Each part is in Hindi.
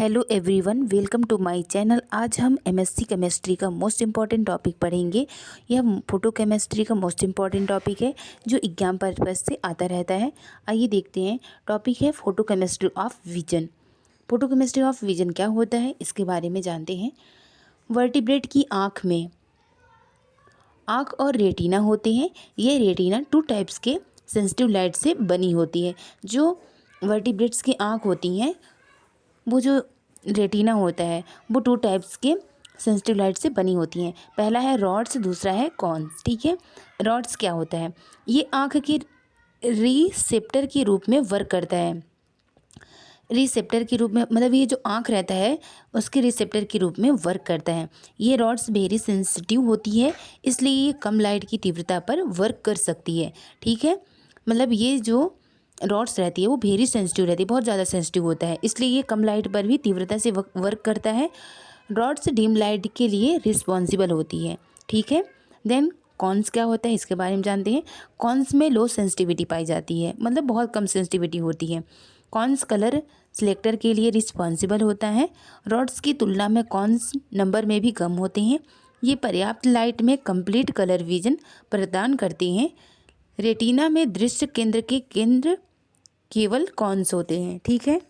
Hello everyone, welcome to my channel. आज हम एमएससी केमिस्ट्री का मोस्ट इम्पॉर्टेंट टॉपिक पढ़ेंगे। यह फोटो केमिस्ट्री का मोस्ट इम्पॉर्टेंट टॉपिक है जो एग्जाम पर्पज से आता रहता है। आइए देखते हैं। टॉपिक है photo chemistry of vision. Photo chemistry of vision क्या होता है इसके बारे में जानते हैं। वर्टिब्रेट की आँख में आँख और रेटिना होते हैं। ये रेटिना टू टाइप्स के सेंसिटिव लाइट से बनी होती है। जो वर्टिब्रेट्स की आँख होती हैं, वो जो रेटिना होता है वो टू टाइप्स के सेंसिटिव लाइट से बनी होती हैं। पहला है रॉड्स, दूसरा है कॉन्स। ठीक है, रॉड्स क्या होता है? ये आँख के रिसेप्टर के रूप में वर्क करता है। रिसेप्टर के रूप में मतलब ये जो आँख रहता है उसके रिसेप्टर के रूप में वर्क करता है। ये रॉड्स वेरी सेंसिटिव होती है, इसलिए ये कम लाइट की तीव्रता पर वर्क कर सकती है। ठीक है, मतलब ये जो रॉड्स रहती है वो वेरी सेंसिटिव रहती है, बहुत ज़्यादा सेंसिटिव होता है, इसलिए ये कम लाइट पर भी तीव्रता से वर्क करता है। रॉड्स डिम लाइट के लिए रिस्पॉन्सिबल होती है। ठीक है, देन कॉन्स क्या होता है इसके बारे में जानते हैं। कॉन्स में लो सेंसिटिविटी पाई जाती है, मतलब बहुत कम सेंसिटिविटी होती है। कॉन्स कलर सिलेक्टर के लिए रिस्पॉन्सिबल होता है। रॉड्स की तुलना में कॉन्स नंबर में भी कम होते हैं। ये पर्याप्त लाइट में कंप्लीट कलर विजन प्रदान करते हैं। रेटिना में दृश्य केंद्र के केंद्र केवल कॉन्स होते हैं। ठीक है,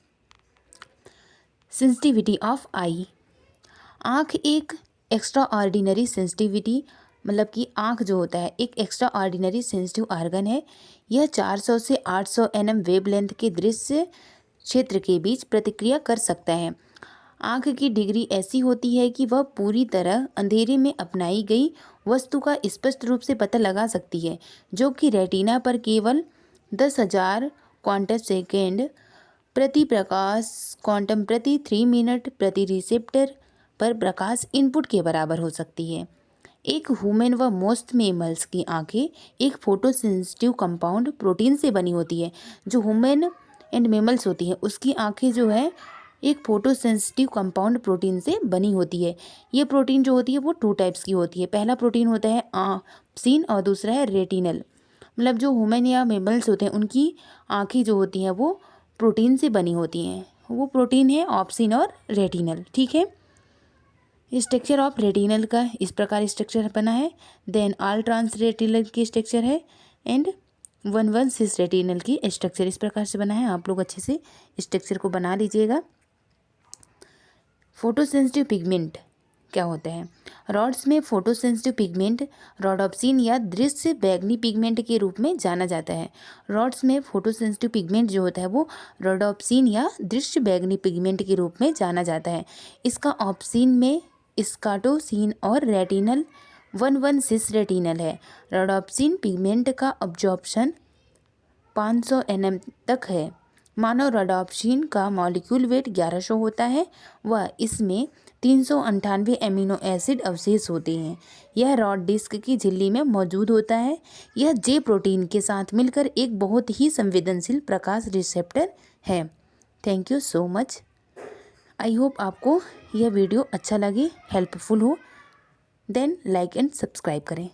सेंसिटिविटी ऑफ आई। आँख एक एक्स्ट्रा ऑर्डिनरी सेंसिटिविटी, मतलब कि आँख जो होता है एक एक्स्ट्रा ऑर्डिनरी सेंसिटिव ऑर्गन है। यह 400 से 800 nm वेवलेंथ के दृश्य क्षेत्र के बीच प्रतिक्रिया कर सकता है। आँख की डिग्री ऐसी होती है कि वह पूरी तरह अंधेरे में अपनाई गई वस्तु का स्पष्ट रूप से पता लगा सकती है, जो कि रेटिना पर केवल 10,000 क्वांटम सेकेंड प्रति प्रकाश क्वांटम प्रति 3 मिनट प्रति रिसेप्टर पर प्रकाश इनपुट के बराबर हो सकती है। एक ह्यूमन व मोस्ट मेमल्स की आंखें एक फोटोसेंसिटिव कंपाउंड प्रोटीन से बनी होती है। जो ह्यूमन एंड मेमल्स होती हैं उसकी आंखें जो है एक फोटोसेंसिटिव कंपाउंड प्रोटीन से बनी होती है। ये प्रोटीन जो होती है वो टू टाइप्स की होती है। पहला प्रोटीन होता है ऑप्सिन और दूसरा है रेटिनल। मतलब जो ह्यूमन या मेमल्स होते हैं उनकी आंखें जो होती हैं वो प्रोटीन से बनी होती हैं। वो प्रोटीन है ऑप्सिन और रेटिनल। ठीक है, स्ट्रक्चर ऑफ रेटिनल का इस प्रकार स्ट्रक्चर बना है। देन ऑल ट्रांस रेटिनल की स्ट्रक्चर है एंड 1 सिस रेटिनल की स्ट्रक्चर इस प्रकार से बना है। आप लोग अच्छे से स्ट्रक्चर को बना लीजिएगा। फोटोसेंसिटिव पिगमेंट क्या होता है? रॉड्स में फोटोसेंसिटिव पिगमेंट रोडोप्सिन या दृश्य बैंगनी पिगमेंट के रूप में जाना जाता है। रॉड्स में फोटोसेंसिटिव पिगमेंट जो होता है वो रोडोप्सिन या दृश्य बैंगनी पिगमेंट के रूप में जाना जाता है। इसका ऑप्सिन में स्काटोसिन और रेटिनल 1 सिस रेटिनल है। रोडोप्सिन पिगमेंट का अब्जॉर्प्शन 500 nm तक है। मानव रोडोप्सिन का मॉलिक्यूल वेट 1100 होता है व इसमें 398 एमिनो एसिड अवशेष होते हैं। यह रॉड डिस्क की झिल्ली में मौजूद होता है। यह जे प्रोटीन के साथ मिलकर एक बहुत ही संवेदनशील प्रकाश रिसेप्टर है। Thank you so much. I hope आपको यह वीडियो अच्छा लगे, हेल्पफुल हो। देन लाइक एंड सब्सक्राइब करें।